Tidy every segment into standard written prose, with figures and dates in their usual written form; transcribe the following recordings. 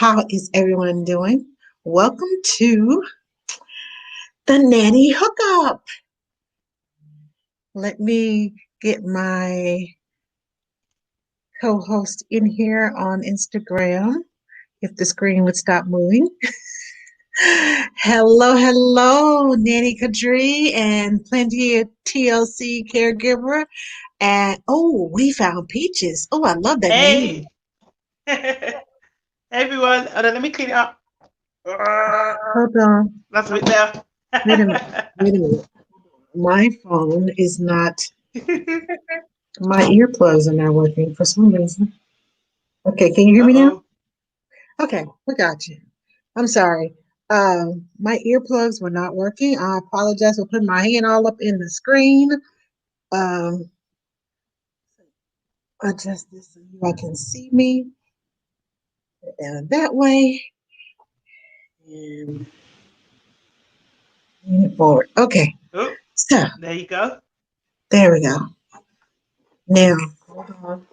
How is everyone doing? Welcome to the Nanny Hookup. Let me get my co-host in here on Instagram if the screen would stop moving. Hello, Nanny Kadri and plenty of TLC caregiver. And we found Peaches. Oh, I love that name. Hey, hey everyone. Hold on, let me clean it up. Hold on. That's a bit there. Wait a minute. Wait a minute. My phone is not. My earplugs are not working for some reason. Okay, can you hear me now? Uh-oh. Okay, we got you. I'm sorry. My earplugs were not working. I apologize for putting my hand all up in the screen. Um, adjust this so you all can see me. Put it down that way and lean it forward. Okay, Oh, so there you go. there we go. Now, hold on.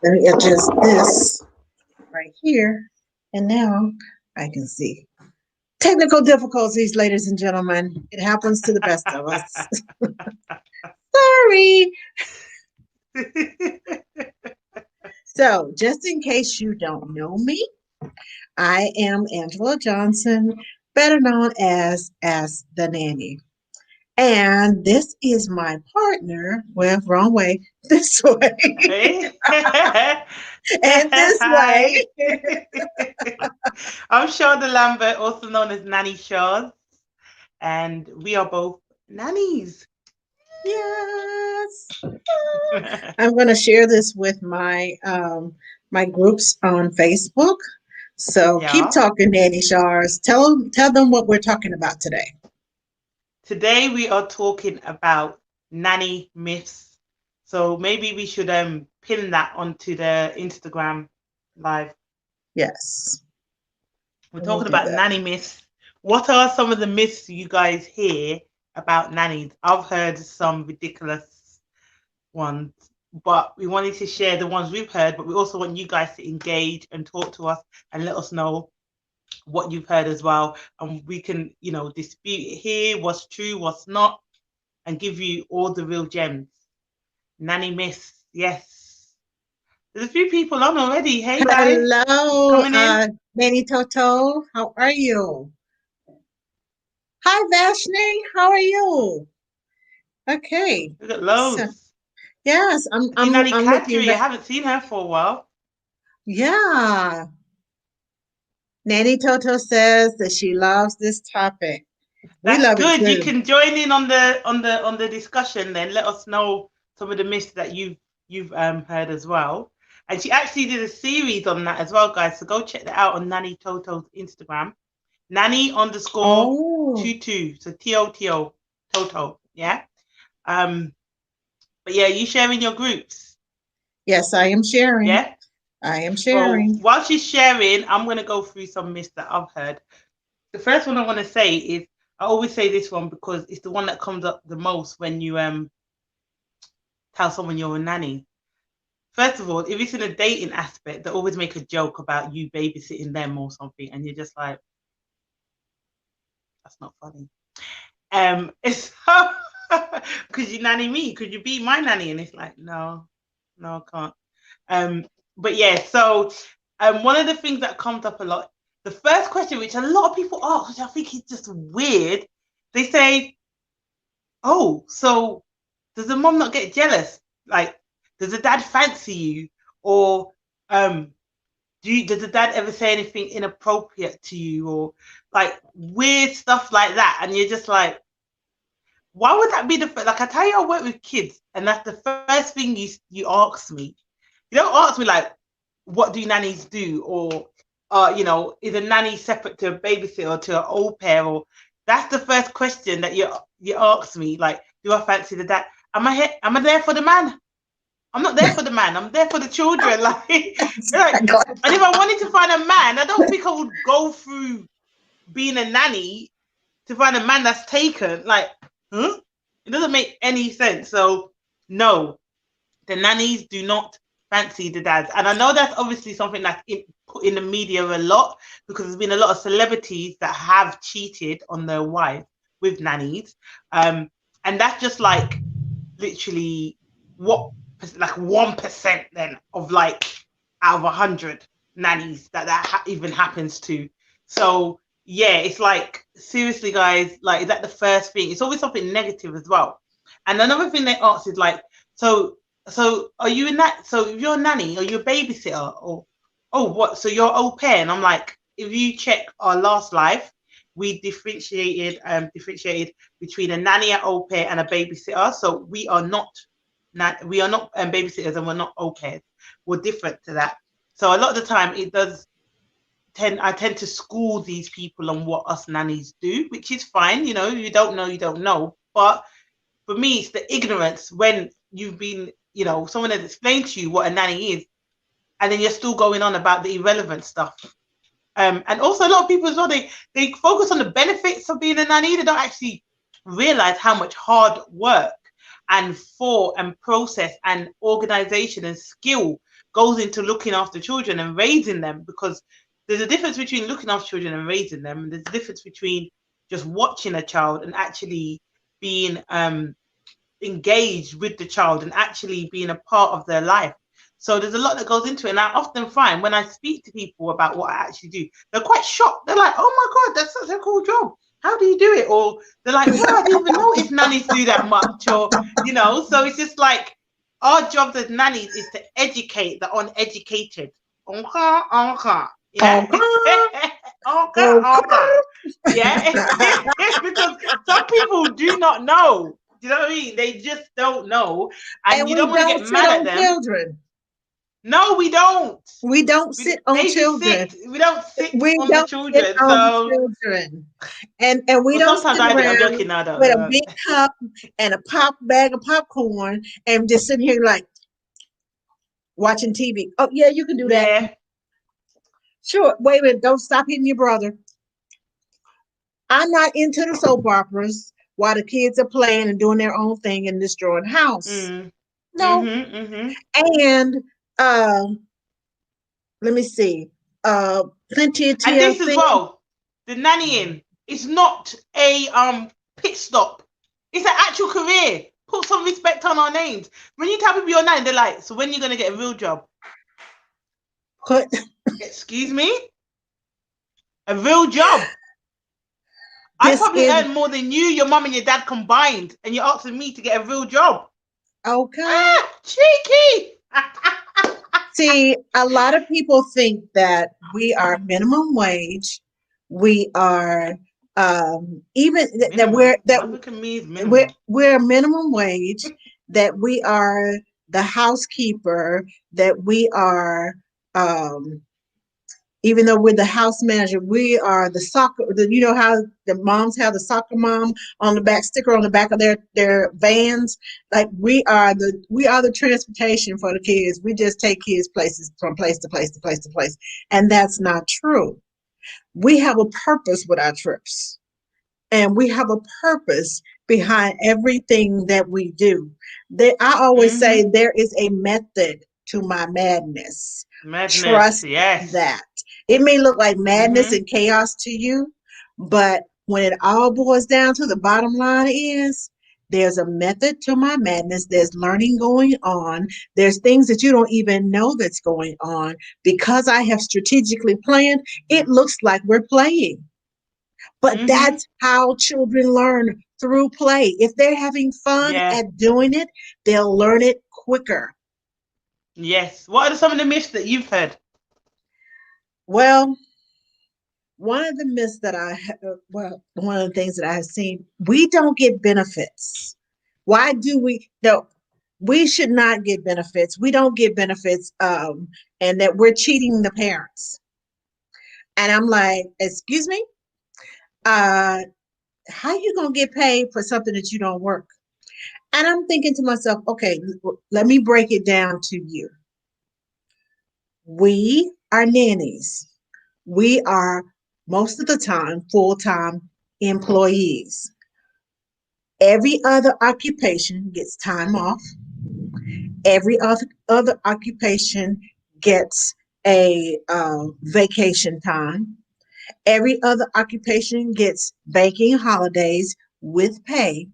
Let me adjust this right here, and now I can see. Technical difficulties, ladies and gentlemen. It happens to the best of us. Sorry. So, just in case you don't know me, I am Angela Johnson, better known as the Nanny. And this is my partner. Well, wrong way. This way. Hey. And this way. Hi. I'm Shonda Lambert, also known as Nanny Sharz, and we are both nannies. Yes. I'm going to share this with my groups on Facebook. So keep Yeah. talking, Nanny Shars. Tell them what we're talking about today. Today we are talking about nanny myths. So maybe we should pin that onto the Instagram live. Yes, We're let me talking do about that. nanny myths. What are some of the myths you guys hear about nannies? I've heard some ridiculous ones, but we wanted to share the ones we've heard, but we also want you guys to engage and talk to us and let us know what you've heard as well. And we can, dispute it here, what's true, what's not, and give you all the real gems. Nanny myths, yes. There's a few people on already. Hey guys, Hello, coming in. Nanny Toto. How are you? Hi, Vashni. How are you? Okay. We've got So loads. yes, I see Nanny I'm looking Kadri. I back. haven't seen her for a while. Yeah. Nanny Toto says that she loves this topic. We That's love it good. You too. can join in on the discussion. Then let us know some of the myths that you've heard as well. And she actually did a series on that as well, guys. So go check that out on Nanny Toto's Instagram. Nanny underscore Oh, 22. So TOTO Toto. Yeah. Um. But yeah, you sharing your groups. yes, I am sharing. Yeah. I am Well, sharing. while she's sharing, I'm gonna go through some myths that I've heard. The first one I want to say is I always say this one because it's the one that comes up the most when you tell someone you're a nanny. First of all, if it's in a dating aspect, they always make a joke about you babysitting them or something, and you're just like, that's not funny. It's could you nanny me? Could you be my nanny? And it's like, no, I can't. But yeah, so one of the things that comes up a lot, the first question, which a lot of people ask, which I think is just weird, they say, oh, so does the mom not get jealous? Like, does the dad fancy you? Or does the dad ever say anything inappropriate to you? Or like weird stuff like that? And you're just like, why would that be like I tell you I work with kids and that's the first thing you ask me. You don't ask me like, what do nannies do? Or is a nanny separate to a babysitter or to an au pair? Or that's the first question that you ask me, like, do I fancy the dad? Am I there for the man? I'm not there for the man. I'm there for the children. Like, and if I wanted to find a man, I don't think I would go through being a nanny to find a man that's taken. Like, huh? It doesn't make any sense. So, no, the nannies do not fancy the dads. And I know that's obviously something that's put in the media a lot because there's been a lot of celebrities that have cheated on their wife with nannies. And that's just like literally what, like 1% then of like out of 100 nannies that even happens to. So yeah, it's like seriously, guys, like is that the first thing? It's always something negative as well. And another thing they ask is like, so are you in that? So if you're a nanny, are you a babysitter, or oh what? So you're au pair? And I'm like, if you check our last life, we differentiated between a nanny, an au pair, and a babysitter. So we are not babysitters, and we're not au pairs. We're different to that. So a lot of the time, I tend to school these people on what us nannies do, which is fine. You know, you don't know, you don't know. But for me, it's the ignorance when you've been, you know, someone has explained to you what a nanny is, and then you're still going on about the irrelevant stuff. And also a lot of people as well, they focus on the benefits of being a nanny. They don't actually realize how much hard work and thought and process and organization and skill goes into looking after children and raising them, because there's a difference between looking after children and raising them, and there's a difference between just watching a child and actually being engaged with the child and actually being a part of their life. So there's a lot that goes into it. And I often find when I speak to people about what I actually do, they're quite shocked. They're like, oh my God, that's such a cool job. How do you do it? Or they're like, well, I didn't even know if nannies do that much. Or, you know, so it's just like our job as nannies is to educate the uneducated. Okay, okay. Yeah. Okay. Okay, Okay. okay. Yeah. Because some people do not know. Do you know what I mean? They just don't know. And And you we don't want to don't get sit mad at on them. children. No, we don't. We don't sit on children. Babysit. We don't sit We on the don't sit children. on So, children. And we well, don't sometimes sit I do. I'm around joking now, though. with a No. big cup and a bag of popcorn and just sitting here like watching TV. Oh yeah, you can do that. Yeah. Sure. Wait a minute. Don't stop hitting your brother. I'm not into the soap operas while the kids are playing and doing their own thing and destroying the house. Mm. No. Mm-hmm. Mm-hmm. And let me see. Plenty of And this as TLC. well, the nannying is not a pit stop. It's an actual career. Put some respect on our names. When you tell people you're a nanny, they're like, so when are you gonna get a real job? Put Excuse me? A real job. I this probably is earn more than you, your mum, and your dad combined, and you're asking me to get a real job. okay. Ah, cheeky. See, a lot of people think that we are minimum wage. We are even that Minimum. African means minimum. we're minimum wage. That we are the housekeeper. That we are even though we're the house manager, we are the soccer. You know how the moms have the soccer mom on the back sticker on the back of their vans. Like we are the transportation for the kids. We just take kids places from place to place to place to place, and that's not true. We have a purpose with our trips, and we have a purpose behind everything that we do. I always say Mm-hmm. there is a method to my madness. Madness, Trust yes. that. It may look like madness Mm-hmm. and chaos to you, but when it all boils down to the bottom line is there's a method to my madness. There's learning going on. There's things that you don't even know that's going on. Because I have strategically planned, it looks like we're playing. But Mm-hmm. that's how children learn, through play. If they're having fun Yeah. at doing it, they'll learn it quicker. Yes. What are some of the myths that you've heard? Well, one of the myths that one of the things that I have seen, we don't get benefits. Why do we? No, we should not get benefits. We don't get benefits, and that we're cheating the parents. And I'm like, excuse me, uh, how you gonna get paid for something that you don't work? And I'm thinking to myself, okay, let me break it down to you. We are nannies. We are most of the time full-time employees. Every other occupation gets time off. Every other occupation gets a vacation time. Every other occupation gets banking holidays with pay.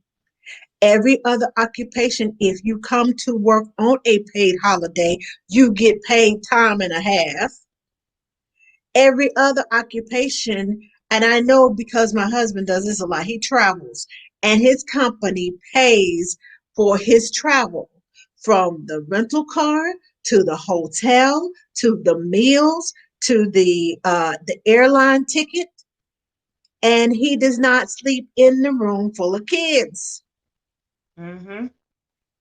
Every other occupation, if you come to work on a paid holiday, you get paid time and a half. Every other occupation, and I know because my husband does this a lot, he travels and his company pays for his travel from the rental car to the hotel to the meals to the airline ticket, and he does not sleep in the room full of kids. Mm-hmm.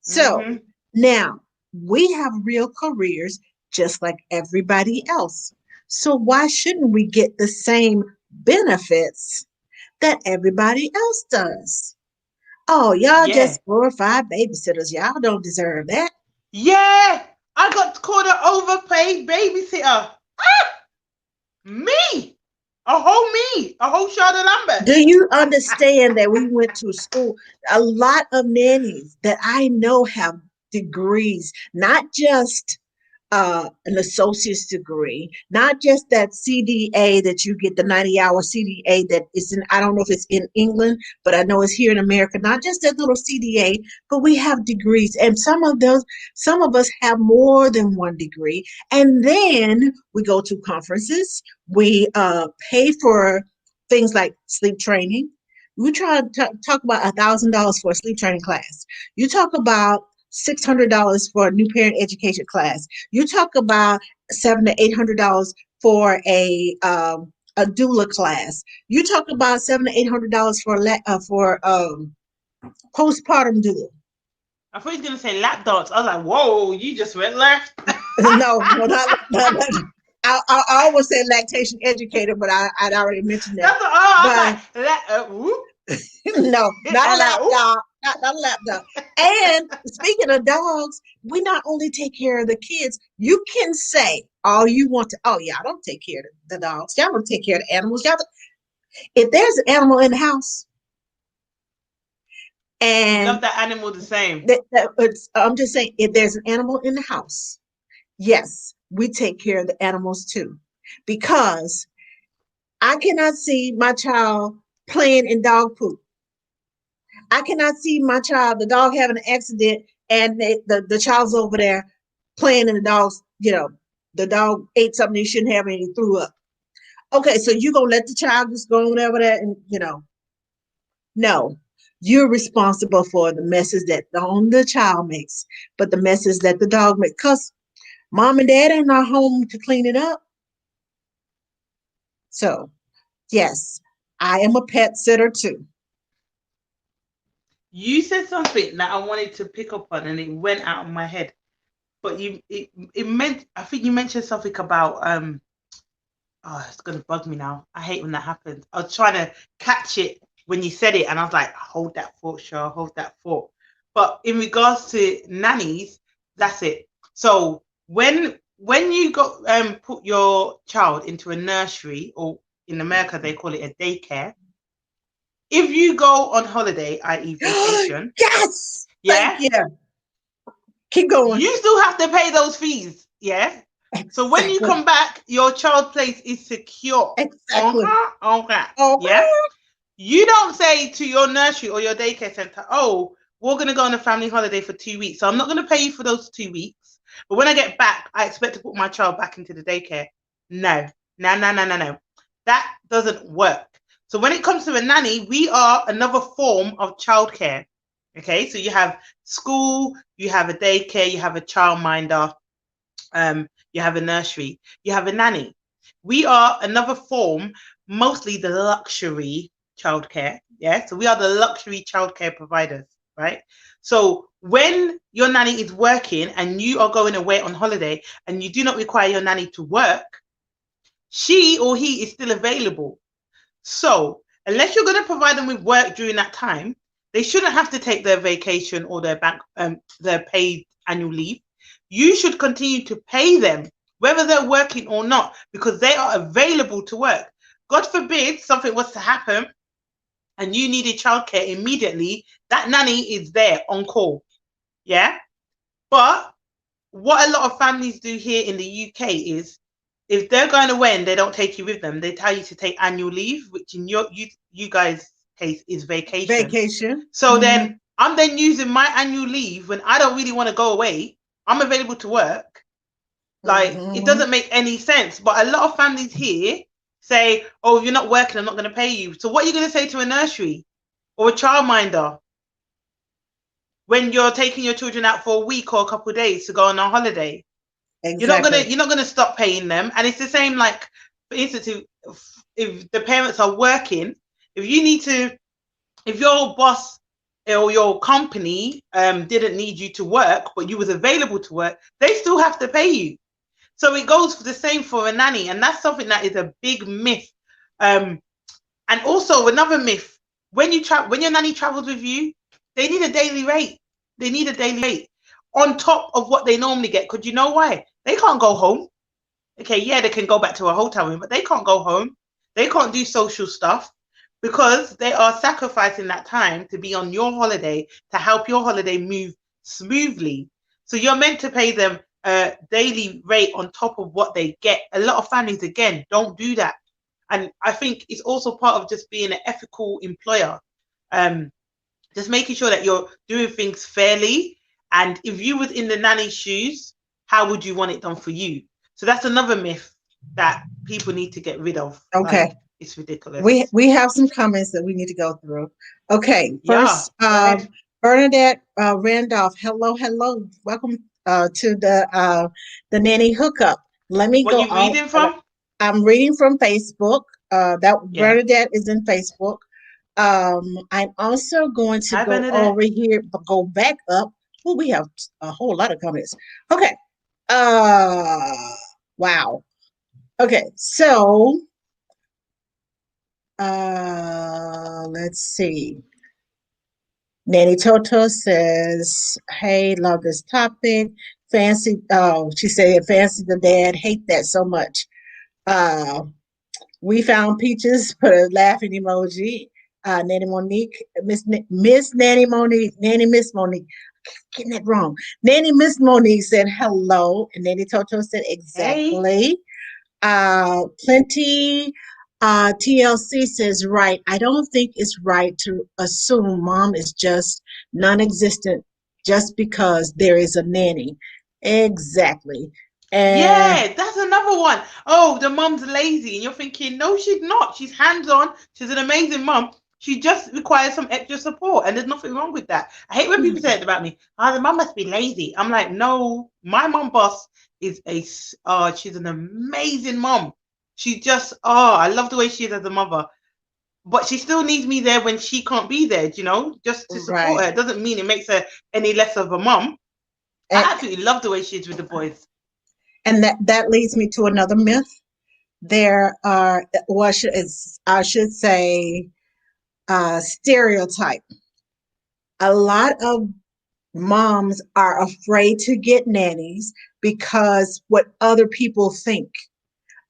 So Mm-hmm. now we have real careers just like everybody else. So why shouldn't we get the same benefits that everybody else does? Oh, y'all Yeah. just glorified babysitters. Y'all don't deserve that. Yeah. I got called an overpaid babysitter. Me. A whole Charlotte Lambert. Do you understand that we went to school? A lot of nannies that I know have degrees, not just an associate's degree, not just that CDA that you get, the 90-hour CDA that is in, I don't know if it's in England, but I know it's here in America, not just that little CDA, but we have degrees. And some of us have more than one degree. And then we go to conferences, we pay for things like sleep training. We try to talk about $1,000 for a sleep training class. You talk about $600 for a new parent education class. You talk about $700 to $800 for a doula class. You talk about $700 to $800 for postpartum doula. I thought he was gonna say lap dance. I was like, whoa, you just went left. No, no, not. I always say lactation educator, but I'd already mentioned that. That's what, oh, I was But like, whoop. no, not I a was lap like, whoop. dog. Not a lap dog. And speaking of dogs, we not only take care of the kids, you can say all you want to. Oh, y'all don't take care of the dogs. Y'all don't take care of the animals. If there's an animal in the house You love and that animal the same. I'm just saying, if there's an animal in the house, yes, we take care of the animals too. Because I cannot see my child playing in dog poop. I cannot see my child, the dog having an accident, and the child's over there playing in the dog's, the dog ate something he shouldn't have and he threw up. Okay, so you gonna let the child just go on over there and no. You're responsible for the messes that not only the child makes, but the messes that the dog makes. Because mom and dad ain't not home to clean it up. So yes, I am a pet sitter too. You said something that I wanted to pick up on, and it went out of my head. But it meant, I think you mentioned something about oh, it's gonna bug me now. I hate when that happens. I was trying to catch it when you said it, and I was like, hold that thought, Shaw, hold that thought. But in regards to nannies, that's it. So when you got put your child into a nursery, or in America they call it a daycare, if you go on holiday, i.e. vacation, Yes, thank yeah, you. Keep going. you still have to pay those fees, yeah. So when you Exactly. come back, your child place is secure. Exactly. Okay, okay, yeah. Okay. You don't say to your nursery or your daycare center, oh, we're going to go on a family holiday for 2 weeks. So I'm not going to pay you for those 2 weeks. But when I get back, I expect to put my child back into the daycare. No, no, no, no, no, no. That doesn't work. So when it comes to a nanny, we are another form of childcare. Okay, so you have school, you have a daycare, you have a childminder, you have a nursery, you have a nanny. We are another form, mostly the luxury childcare. Yeah, so we are the luxury childcare providers, right? So when your nanny is working and you are going away on holiday and you do not require your nanny to work, she or he is still available. So unless you're going to provide them with work during that time, they shouldn't have to take their vacation or their paid annual leave. You should continue to pay them whether they're working or not, because they are available to work. God forbid something was to happen and you needed childcare immediately, that nanny is there on call. Yeah. But what a lot of families do here in the UK is if they're going away and they don't take you with them, they tell you to take annual leave, which in you guys' case is vacation. Vacation. So then I'm then using my annual leave when I don't really want to go away. I'm available to work. Like, it Mm-hmm. doesn't make any sense. But a lot of families here say, "Oh, you're not working, I'm not going to pay you." So what are you going to say to a nursery or a childminder when you're taking your children out for a week or a couple of days to go on a holiday? Exactly. You're not gonna stop paying them. And it's the same, like, for instance, if the parents are working, if you need to, if your boss or your company didn't need you to work, but you was available to work, they still have to pay you. So it goes for the same for a nanny, and that's something that is a big myth. Um, and also another myth: when your nanny travels with you, they need a daily rate. They need a daily rate on top of what they normally get. Because you know why? They can't go home. Okay, yeah, they can go back to a hotel room, but they can't go home. They can't do social stuff because they are sacrificing that time to be on your holiday to help your holiday move smoothly. So you're meant to pay them a daily rate on top of what they get. A lot of families, again, don't do that. And I think it's also part of just being an ethical employer. Um, just making sure that you're doing things fairly. And if you was in the nanny's shoes, how would you want it done for you? So that's another myth that people need to get rid of. Okay. Like, it's We ridiculous. we have some comments that we need to go through. Okay, Yeah, first, go ahead. Bernadette Randolph. Hello, hello. Welcome to the Nanny Hookup. Let me What go you out. reading from? I'm reading from Facebook. That Yeah. Bernadette is in Facebook. I'm also going to Hi, go Bernadette. over here, but go back up. Oh, we have a whole lot of comments. Okay. Uh, wow. Okay, so let's see. Nanny Toto says, "Hey, love this topic. Fancy." Oh, she said, "Fancy the dad. Hate that so much." Uh, we found peaches. Put a laughing emoji. Nanny Monique, Miss Nanny Monique, Nanny Miss Monique. Getting that wrong. Nanny Miss Monique said hello, and Nanny Toto said Hey. exactly. Plenty TLC says, right. I don't think it's right to assume mom is just non existent just because there is a nanny. Exactly. And Yeah, that's another one. Oh, the mum's lazy. And you're thinking, no, she's not. She's hands on. She's an amazing mum. She just requires some extra support. And there's nothing wrong with that. I hate when people say it about me. Oh, the mum must be lazy. I'm like, no, my mum boss is she's an amazing mum. She just, I love the way she is as a mother. But she still needs me there when she can't be there, just to support right. her. It doesn't mean it makes her any less of a mum. And, I absolutely love the way she is with the boys. and that leads me to another myth. There are, well, I should say, stereotype. A lot of moms are afraid to get nannies because what other people think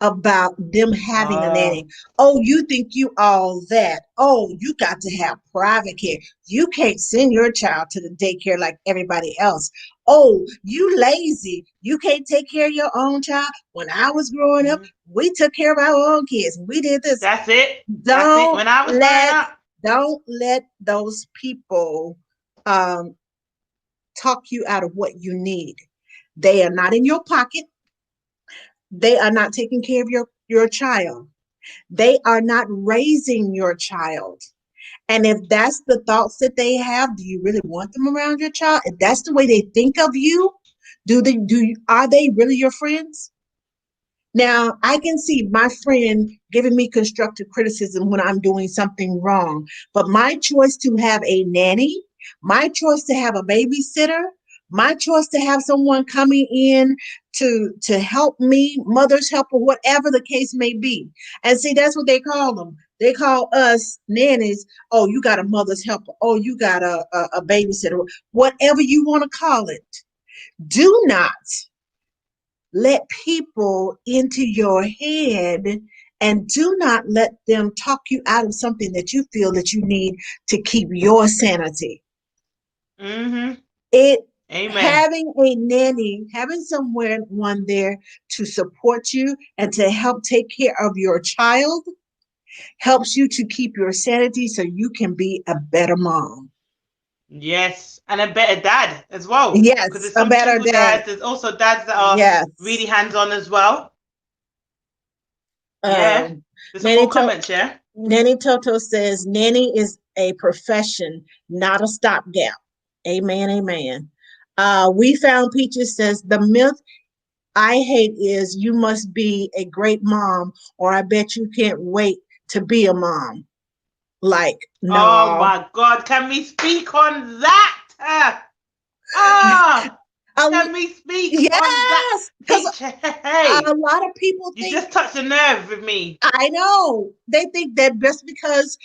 about them having a nanny. Oh. Oh, you think you all that. Oh, you got to have private care. You can't send your child to the daycare like everybody else. Oh, you lazy. You can't take care of your own child. When I was growing up, Mhm. we took care of our own kids. We did this. That's it. That's it. Don't When I was growing let up, don't let those people um, talk you out of what you need. They are not in your pocket. They are not taking care of your child. They are not raising your child. And if that's the thoughts that they have, do you really want them around your child? If that's the way they think of you, are they really your friends? Now, I can see my friend giving me constructive criticism when I'm doing something wrong, but my choice to have a nanny, my choice to have a babysitter, my choice to have someone coming in to help me, mother's help, or whatever the case may be. And see, that's what they call them. They call us nannies. Oh, you got a mother's helper. Oh, you got a babysitter. Whatever you want to call it. Do not let people into your head and do not let them talk you out of something that you feel that you need to keep your sanity. mm-hmm. It Amen. Having a nanny, having someone there to support you and to help take care of your child helps you to keep your sanity so you can be a better mom. Yes, and a better dad as well. Because Yes, there's a some better single dad. dads. There's also dads that are Yes. really hands-on as well. Yeah. Um, There's some Nanny, more to- comments, yeah? Nanny Toto says, nanny is a profession, not a stopgap. Amen, amen. We found Peaches says, the myth I hate is you must be a great mom, or I bet you can't wait to be a mom. Like, Oh no. my God, can we speak on that? Ah, Um, can we speak on that? yes, because Hey, a lot of people you think, just touched a nerve with me. I know. They think that just because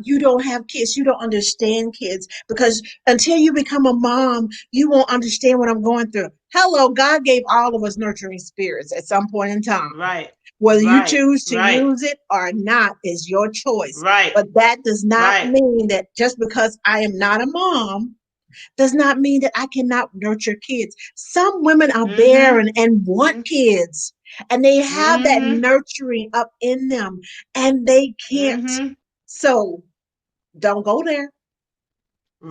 you don't have kids, you don't understand kids. Because until you become a mom, you won't understand what I'm going through. Hello, God gave all of us nurturing spirits at some point in time. Right, Whether you right, choose to right, use it or not is your choice. right, But that does not right. mean that just because I am not a mom does not mean that I cannot nurture kids. Some women are Mm-hmm, barren and want kids, and they have that mm-hmm, nurturing up in them, and they can't. mm-hmm. So don't go there.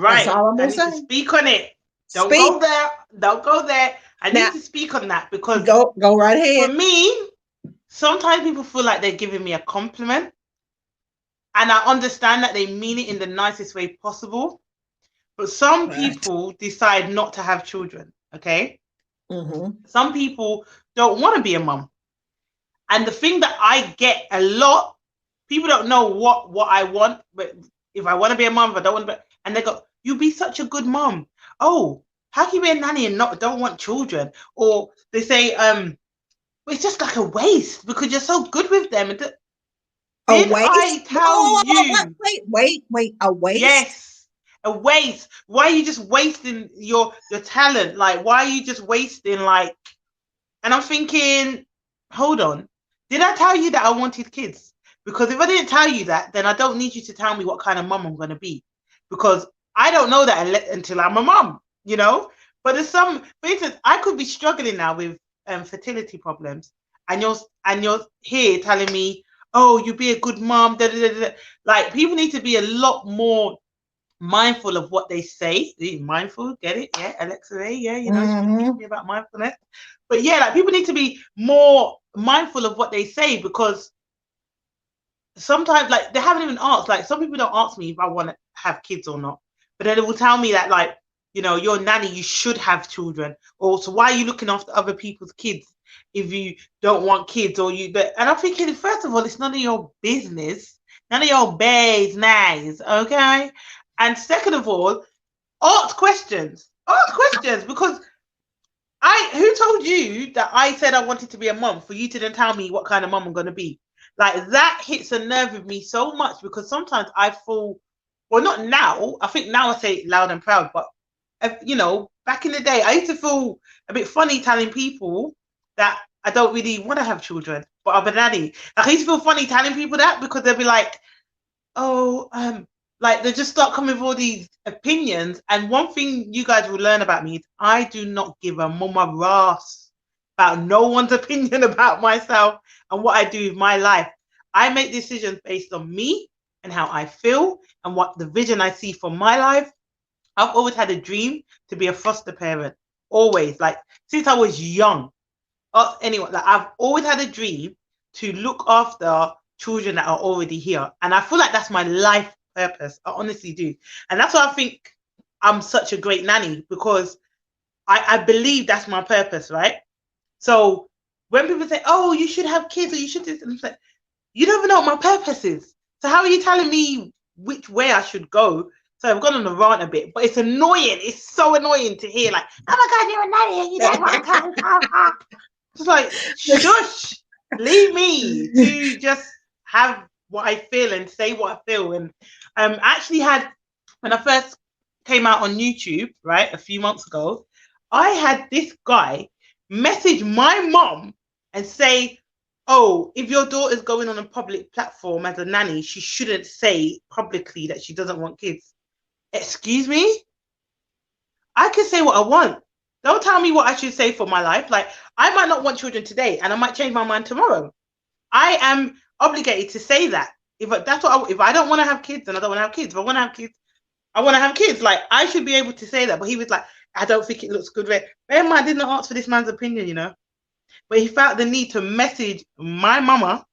That's Right. all I'm I gonna need to say. speak on it. Don't Speak go there. Don't go there. I now. need to speak on that because Go right for ahead. me, sometimes people feel like they're giving me a compliment. And I understand that they mean it in the nicest way possible. But some Right. people decide not to have children. Okay. Mm-hmm. Some people don't want to be a mum. And the thing that I get a lot, people don't know what I want, but if I want to be a mum, if I don't want to be, and they go, "You be such a good mum." Oh, how can you be a nanny and not don't want children? Or they say, well, it's just like a waste because you're so good with them. A Did waste? I Whoa, tell whoa, whoa, whoa, you? wait. A waste? Yes, a waste. Why are you just wasting your talent? Like, why are you just wasting like? And I'm thinking, hold on. Did I tell you that I wanted kids? Because if I didn't tell you that, then I don't need you to tell me what kind of mum I'm going to be. Because I don't know that until I'm a mum, you know? But there's some, for instance, I could be struggling now with fertility problems. And you're here telling me, oh, you be a good mum. Da, da, da, da. Like, people need to be a lot more mindful of what they say. Mindful, get it? Yeah, Alexa, yeah, she was teaching Mm-hmm. me about mindfulness. But yeah, like people need to be more mindful of what they say because sometimes, like, they haven't even asked. Like, some people don't ask me if I want to have kids or not, but then they will tell me that, like, you're a nanny, you should have children, or so why are you looking after other people's kids if you don't want kids or you? And I'm thinking, first of all, it's none of your business, none of your business, okay? And second of all, ask questions. Ask questions because who told you that I said I wanted to be a mum for you to then tell me what kind of mum I'm gonna be? Like that hits a nerve with me so much because sometimes I feel, well, not now. I think now I say it loud and proud, but back in the day, I used to feel a bit funny telling people that I don't really want to have children, but I'm a nanny. Like I used to feel funny telling people that because they'd be like, oh, like they just start coming with all these opinions. And one thing you guys will learn about me is I do not give a mama ras about no one's opinion about myself and what I do with my life. I make decisions based on me and how I feel and what the vision I see for my life. I've always had a dream to be a foster parent. Always, like since I was young. Anyway, like I've always had a dream to look after children that are already here, and I feel like that's my life purpose. I honestly do, and that's why I think I'm such a great nanny because I believe that's my purpose, right? So when people say, "Oh, you should have kids," or "You should," I'm like, you don't even know what my purpose is. So how are you telling me which way I should go? So I've gone on a rant a bit, but it's annoying. It's so annoying to hear, like, "Oh my God, you're a nanny and you don't want to." Just like, shush, leave me to just have what I feel and say what I feel. And actually had, when I first came out on YouTube, right, a few months ago, I had this guy message my mom and say, oh, if your daughter's going on a public platform as a nanny, she shouldn't say publicly that she doesn't want kids. Excuse me? I can say what I want. Don't tell me what I should say for my life. Like, I might not want children today, and I might change my mind tomorrow. I am obligated to say that. If I don't want to have kids, then I don't want to have kids. If I want to have kids, I want to have kids. Like, I should be able to say that. But he was like, I don't think it looks good. Bear in mind, I didn't ask for this man's opinion, you know. But he felt the need to message my mama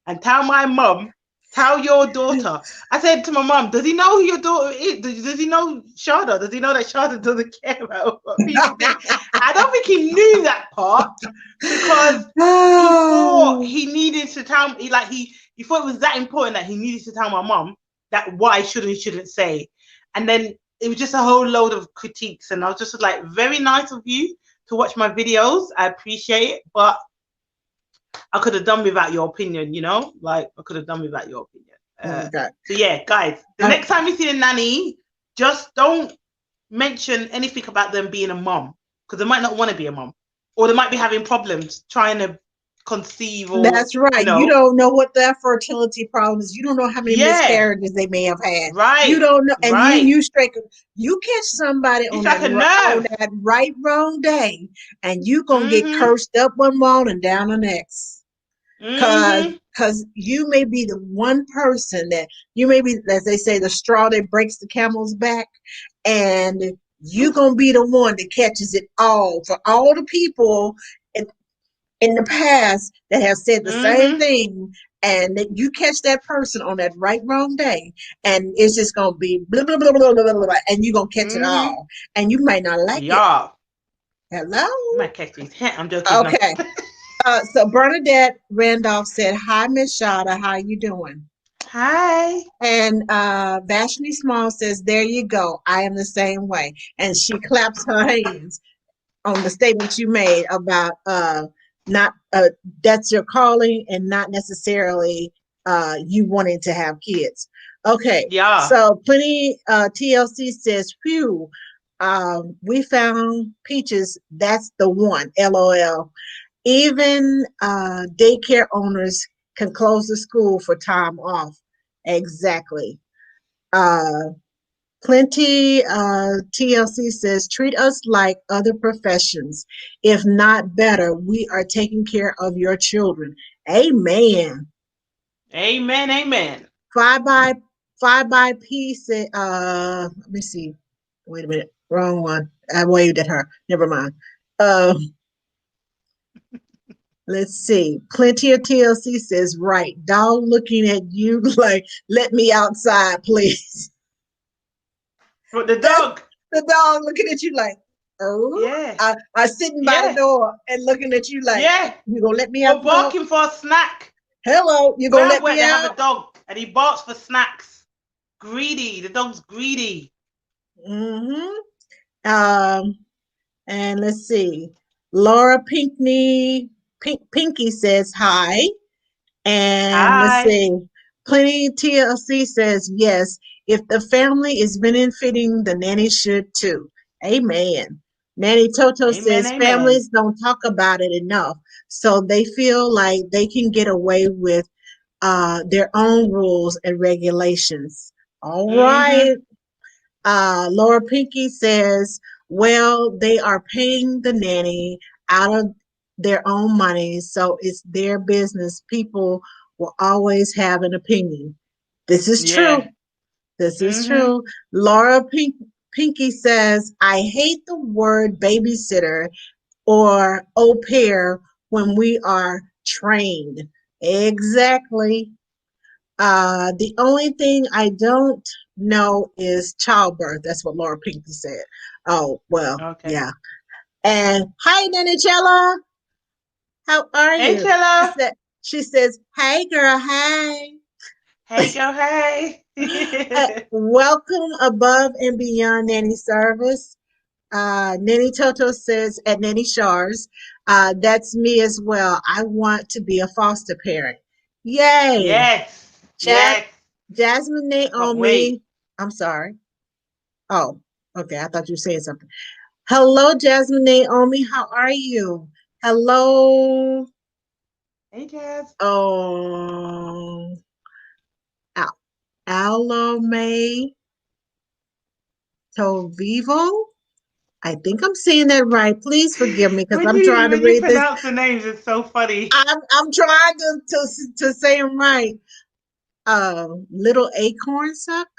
and tell my mum, tell your daughter. I said to my mum, does he know who your daughter is? Does he know Sharda? Does he know that Sharda doesn't care about what people think? I don't think he knew that part because he thought he needed to tell me, like he thought it was that important that he needed to tell my mum that what I should and shouldn't say. And then it was just a whole load of critiques, and I was just like, very nice of you to watch my videos. I appreciate it, but I could have done without your opinion, you know? Like, I could have done without your opinion. Okay. So, yeah, guys, the next time you see a nanny, just don't mention anything about them being a mom, because they might not want to be a mom, or they might be having problems trying to conceive, or That's right. You don't know what their fertility problem is. You don't know how many miscarriages they may have had. Right. You don't know, and right. you catch somebody on like that right wrong day, and you gonna get cursed up one morning and down the next. Because you may be the one person that you may be, as they say, the straw that breaks the camel's back, and you gonna be the one that catches it all for all the people in the past that have said the same thing, and that you catch that person on that right wrong day, and it's just gonna be blah blah blah blah blah blah, blah, and you're gonna catch it all, and you might not like it. Hello? You might catch these. I'm joking. Okay. So Bernadette Randolph said, "Hi, Miss Shada, how you doing?" Hi. And Vashni Small says, "There you go. I am the same way." And she claps her hands on the statement you made about not that's your calling and not necessarily you wanting to have kids. Okay. Yeah. So plenty TLC says, "Phew, we found Peaches. That's the one. LOL. Even daycare owners can close the school for time off." Exactly. Plenty TLC says, "Treat us like other professions. If not better, we are taking care of your children." Amen. Amen. Amen. Five by P said, let me see. Wait a minute. Wrong one. I waved at her. Never mind. Let's see. Plenty of TLC says, "Right. Dog looking at you like, let me outside, please." But the dog. The dog looking at you like, oh, yeah. I sitting by the door and looking at you like, you gonna let me out? Or barking for a snack. Hello, you gonna let me out? They have a dog and he barks for snacks. Greedy. The dog's greedy. And let's see. Laura Pinky says hi. And let's see. Plenty TLC says yes. If the family is benefiting, the nanny should too. Amen. Nanny Toto says families don't talk about it enough, so they feel like they can get away with their own rules and regulations. All right. Laura Pinky says, well, they are paying the nanny out of their own money, so it's their business. People will always have an opinion. This is true. This is true. Laura Pinky says, I hate the word babysitter or au pair when we are trained. Exactly. The only thing I don't know is childbirth. That's what Laura Pinky said. Oh, well, yeah. And hi, Nanichella. How are you? Hey, Chella. She says, hey, girl, hey. Hey, girl, hey. Welcome above and beyond nanny service. Nanny Toto says at Nanny Sharz, that's me as well. I want to be a foster parent. Yay. Yes. Jasmine Naomi. I'm sorry. Oh, okay. I thought you were saying something. Hello, Jasmine Naomi. How are you? Hello. Hey, Jazz. Oh. Alome Tovivo. I think I'm saying that right. Please forgive me because When I'm you trying to when you read this. pronounce the names, it's so funny. I'm trying to say them right. Little acorn suck.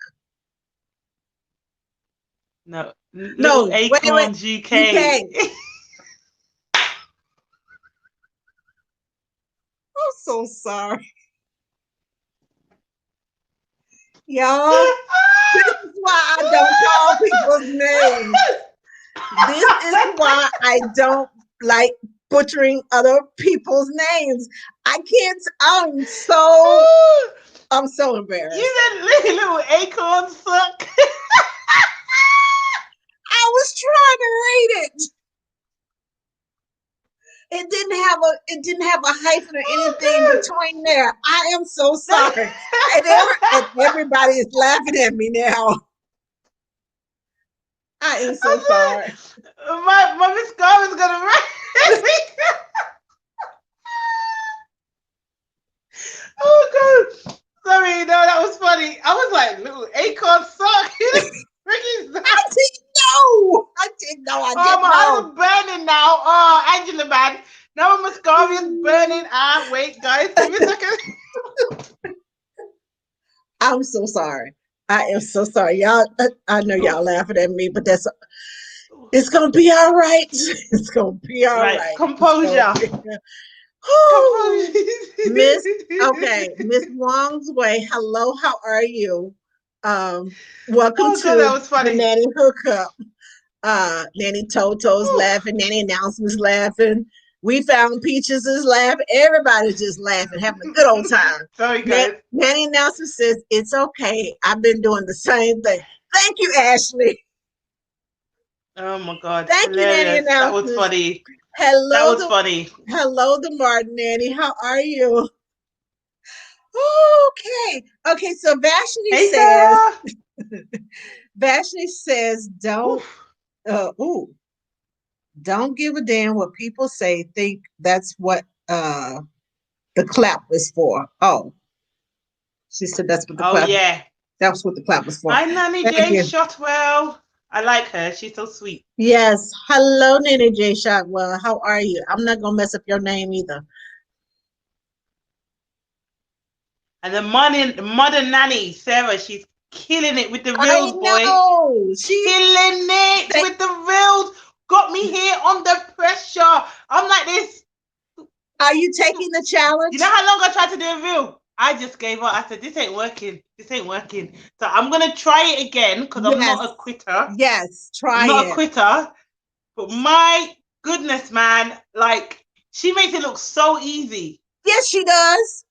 No, Little No, wait. Acorns UK. UK. I'm so sorry, y'all. This is why I don't call people's names. This is why I don't like butchering other people's names. I can't. I'm so You embarrassed. said little acorns suck. I was trying to read it. It didn't have a hyphen or anything Oh between there. I am so god. sorry. And everybody is laughing at me now. I am so I sorry. said, my Miss Garvin's gonna write me. Oh god. Sorry, no, that was funny. I was like, little acorn suck. Freaking I suck. didn't know. I Oh, didn't my eyes know. are burning now. Oh, Angela, man. Now my mascara's burning. Ah, wait, guys, give me a second. I'm so sorry. I am so sorry. Y'all, I know y'all Oh, laughing at me, but that's oh. it's gonna be all right. It's gonna be all Right, right. It's gonna composure. be Whew. Composure. Miss Miss Wong's Way. Hello, how are you? Welcome Oh god, to that was the funny. Nanny Hookup. Nanny Toto's Whew. laughing, Nanny Announcement's laughing. We found Peaches is laughing. Everybody's just laughing, having a good old time. Sorry, guys. Nanny Announcement says it's okay. I've been doing the same thing. Thank you, Ashley. Oh my god, Thank you, Nanny hilarious. That was Announcements. funny. That Hello, was funny. the Martin Nanny. How are you? Okay. So Hey, Sarah. Vashni says, Oof. ooh, don't give a damn what people say. Think that's what the clap was for. Oh, she said Oh yeah. that's what the clap was for. Hi, Nanny Thank Jane you. Shotwell. I like her. She's so sweet. Yes. Hello, Nene J. Shotwell. How are you? I'm not gonna mess up your name either. And the modern nanny, Sarah, she's killing it with the I reels, boy. know. She's Killing it they, with the reels. Got me here under pressure. I'm like this. are you taking the You know challenge? how long I tried to do a reel? I just gave up. I said, this ain't working. This ain't working. So I'm going to try it again because I'm Yes. not a quitter. Yes. I'm Try not a it. quitter. But my goodness, man, like she makes it look so easy. Yes, she does.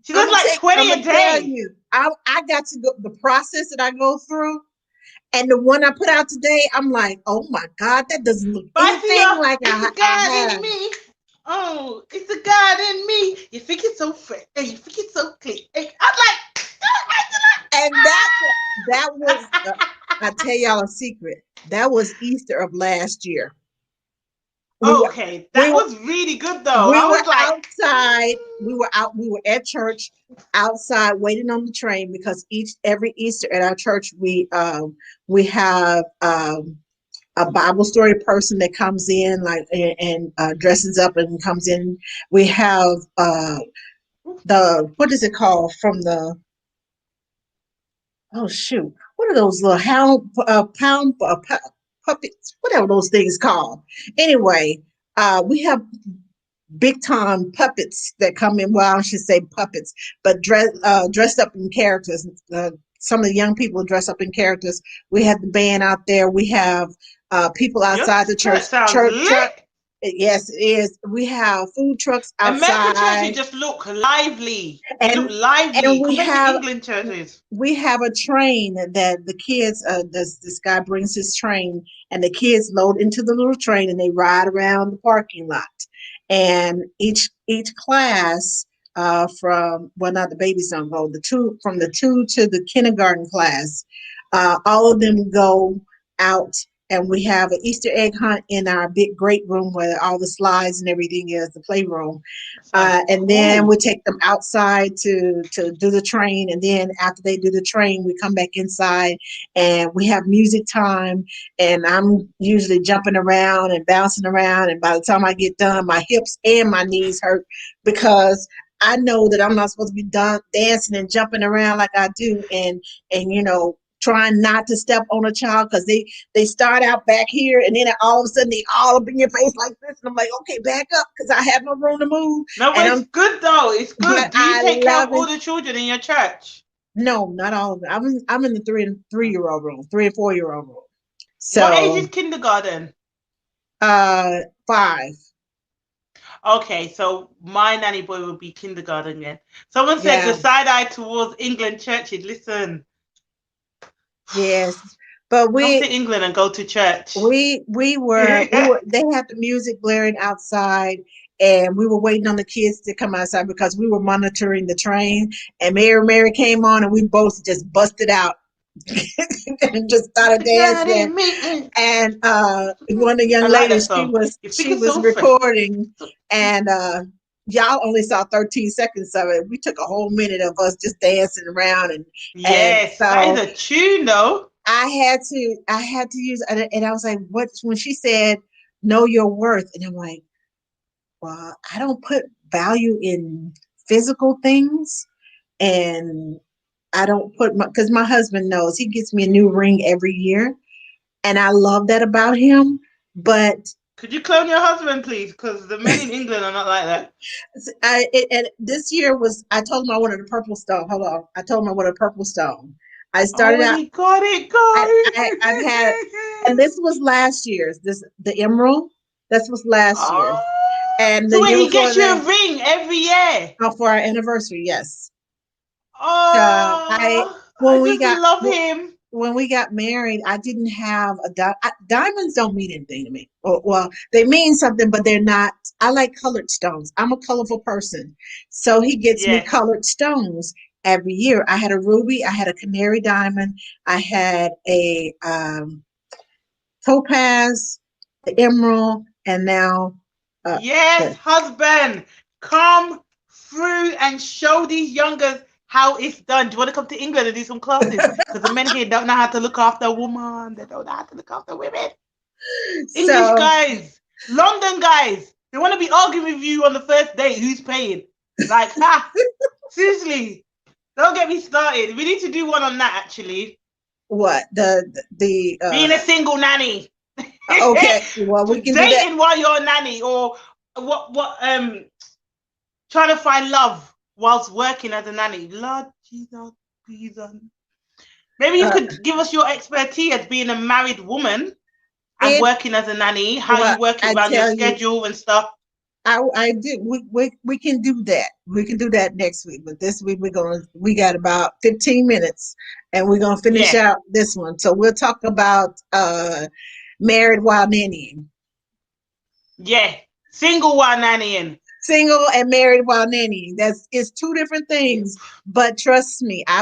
She does like I'm 20 gonna a tell day. you. I got to go the process that I go through, and the one I put out today. I'm like, oh my god, that doesn't look But I see anything you. like It's the I God in have. me. Oh, it's the God in me. You think it's so fresh and you think it's so clean. I'm like, And that was. I tell y'all a secret. That was Easter of last year. We were okay, we that were was really good though. we I were was like, outside. We were at church outside waiting on the train because every Easter at our church we have a Bible story person that comes in like and dresses up and comes in. We have the what is it called from the oh shoot, what are those little hound pound puppets, whatever those things called. Anyway, we have big time puppets that come in. Well, I should say puppets, but dressed up in characters. Some of the young people dress up in characters. We have the band out there. We have people your outside the church. church sounds Church truck. lit. Yes, it is. We have food trucks American churches outside, just look lively. They look and lively we compared to have England churches. a train that the kids this guy brings his train and the kids load into the little train and they ride around the parking lot and each class from well not the babies don't go the two from the two to the kindergarten class all of them go out and we have an Easter egg hunt in our big great room where all the slides and everything is, the playroom. Sounds And then we cool. take them outside to do the train. And then after they do the train, we come back inside and we have music time. And I'm usually jumping around and bouncing around. And by the time I get done, my hips and my knees hurt because I know that I'm not supposed to be done dancing and jumping around like I do, and trying not to step on a child because they start out back here and then all of a sudden they all up in your face like this, and I'm like, okay, back up because I have no room to move, No, but and it's I'm good though. It's but good. Do you I take care love of all it. the children in your church? No, not all of it. I'm in the 3 and 3 year old room, 3 and 4 year old room. What age So is kindergarten? 5. Okay, so my nanny boy will be kindergarten then. Someone said Yeah. the side eye towards England churches. Listen, Yes, but come we to England and go to church. we were they had the music blaring outside, and we were waiting on the kids to come outside because we were monitoring the train, and Mary came on and we both just busted out and just started Nanny dancing. Myths. And one of the young I like that ladies, she song. was You're she speaking was so French. recording, and y'all only saw 13 seconds of it. We took a whole minute of us just dancing around, and Yes, that is so a tune though. I had to use, and I was like, what, when she said know your worth, and I'm like, well, I don't put value in physical things, and I don't put my, because my husband knows he gets me a new ring every year, and I love that about him. But Could you clone your husband, please? Because the men in England are not like that. and this year was, I told him I wanted a purple stone. Hold on, I told him I wanted a purple stone. I started Oh, and out. he got it, I've had, and guys. this was last year's. This the emerald. This was last year, Oh, and so the wait, year he before gets you that, a ring every year. for our anniversary. Yes. So I Oh, I when we just got love him. when we got married, I didn't have diamonds. Don't mean anything to me. Well, they mean something, but they're not. I like colored stones. I'm a colorful person, so he gets me Yes. colored stones every year. I had a ruby. I had a canary diamond. I had a topaz, the emerald, and now Yes, the husband, come through and show these youngers how it's done. Do you want to come to England and do some classes? Because the men here don't know how to look after a woman. They don't know how to look after women. English so guys, London guys, they want to be arguing with you on the first date. Who's paying? Like, ha, seriously, don't get me started. We need to do one on that actually. what the Being a single nanny. okay, well, we can do that. Dating while you're a nanny, or what trying to find love whilst working as a nanny. Lord Jesus, Jesus. Maybe you Uh, could give us your expertise as being a married woman and it working as a nanny, how well, you work it I around your tell you, schedule and stuff. I do. We can do that. We can do that next week. But this week we got about 15 minutes, and we're gonna finish Yeah, out this one. So we'll talk about married while nannying, yeah. Single while nannying. single and married while nannying. That's it's two different Yeah. things. But trust me, I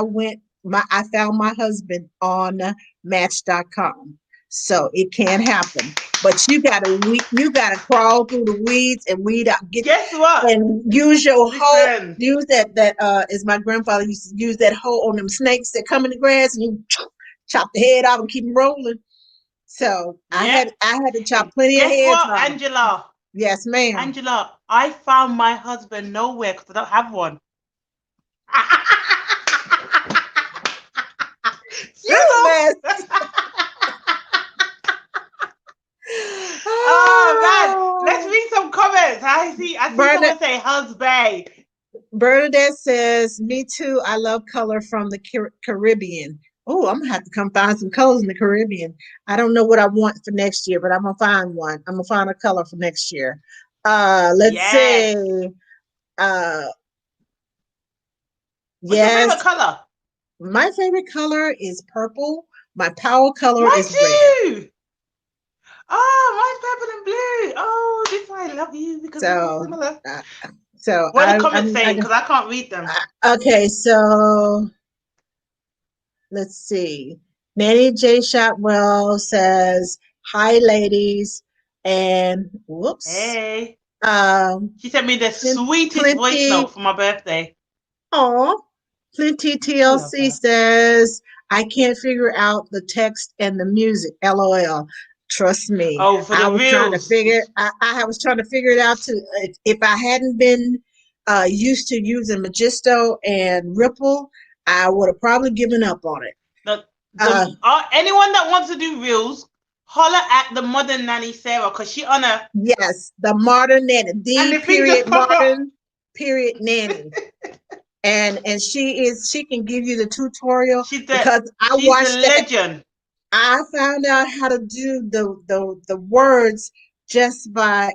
found my husband on Match.com, so it can happen. But you gotta crawl through the weeds and weed out, get Guess what? and use your hoe. Listen, Use that as my grandfather used to use that hoe on them snakes that come in the grass, and you chop the head off and keep them rolling. So yep. I had to chop And plenty of guess heads what, off. Angela? Yes, ma'am. Angela, I found my husband nowhere because I don't have one. You the Settle. best. Oh man, let's Oh. read some comments. I see Bernadette, someone say husband. Bernadette says, "Me too. I love color from the Caribbean." Oh, I'm gonna have to come find some colors in the Caribbean. I don't know what I want for next year, but I'm gonna find one. I'm gonna find a color for next year. Let's Yes. see. Uh, What's your favorite yes, color? my favorite color is purple. My power color Mine is red. too. Oh, mine's purple and blue. Oh, this is why I love you because we're so So, similar. uh, so What are the comments saying? Because I can't read them. okay. So let's see. Nanny J. Shotwell says, Hi, ladies. And whoops. Hey. Um, She sent me the sweetest voice plenty. note for my birthday. Oh, plenty I love TLC her. says, I can't figure out the text and the music. LOL. Trust me. Oh, for I the was trying to reels. figure I was trying to figure it out too. If I hadn't been used to using Magisto and Ripple, I would have probably given up on it. Uh, Anyone that wants to do reels, holler at the modern nanny Sarah because she on a yes, the modern nanny, and the the thing just period pop up. modern period nanny. And she can give you the tutorial because I She's the watched that. legend. I found out how to do the words just by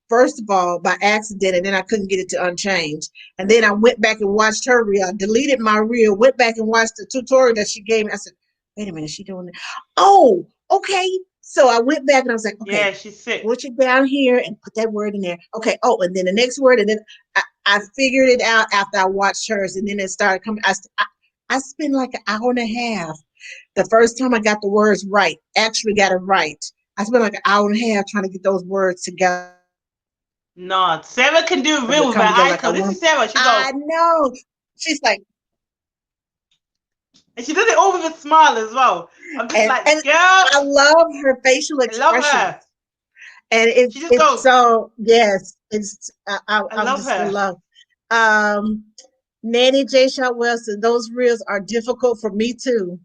first of all by accident, and then I couldn't get it to unchanged. And then I went back and watched her reel. I deleted my reel, went back and watched the tutorial that she gave me. I said, "Wait a minute, she doing it? Oh, okay." So I went back and I was like, "Okay, Yeah, she's sick. switch it down here and put that word in there." Okay. Oh, and then the next word, and then I figured it out after I watched hers, and then it started coming. I spent like an hour and a half the first time I got the words right, actually got it right. I spent like an hour and a half trying to get those words together to come together like I want them to. No, Sarah can do real with her eyes closed. This is Sarah. She I go know. She's like, and she does it all with a smile as well. I'm just and like, girl, I love her facial I love expressions. her. And She just it's goes, so yes, it's I I'm love just in her. love. Um, Nanny J. Shot Wilson, those reels are difficult for me too.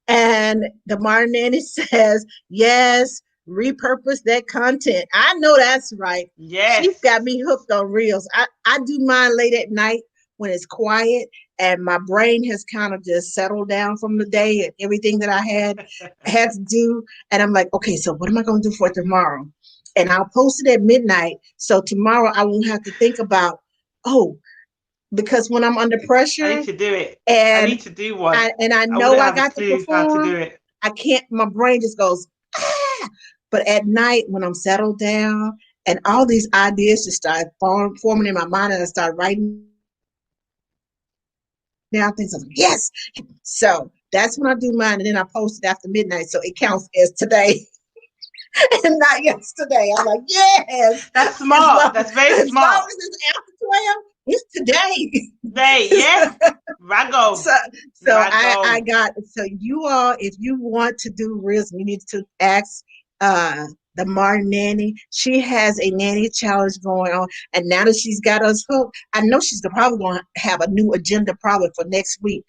And the Martin Nanny says, yes, repurpose that content. I know that's right. She's got Yes. me hooked on reels. I do mine late at night when it's quiet and my brain has kind of just settled down from the day and everything that I had to do. And I'm like, okay, so what am I going to do for tomorrow? And I'll post it at midnight. So tomorrow I won't have to think about, oh, because when I'm under I need pressure to do it. I and need to do one. I I know wouldn't I have a got to clue how to do perform, it. I can't, my brain just goes, ah. But at night when I'm settled down and all these ideas just start forming in my mind and I start writing down things, I'm like, yes. So that's when I do mine. And then I post it after midnight. So it counts as today and not yesterday. I'm like, yes. That's As long smart. That's very as smart. it's after 12, it's today. They, yeah. So Rago. I Rago. got so you all if you want to do reels, you need to ask uh the Martin nanny. She has a nanny challenge going on, and now that she's got us hooked, I know she's probably going to have a new agenda probably for next week.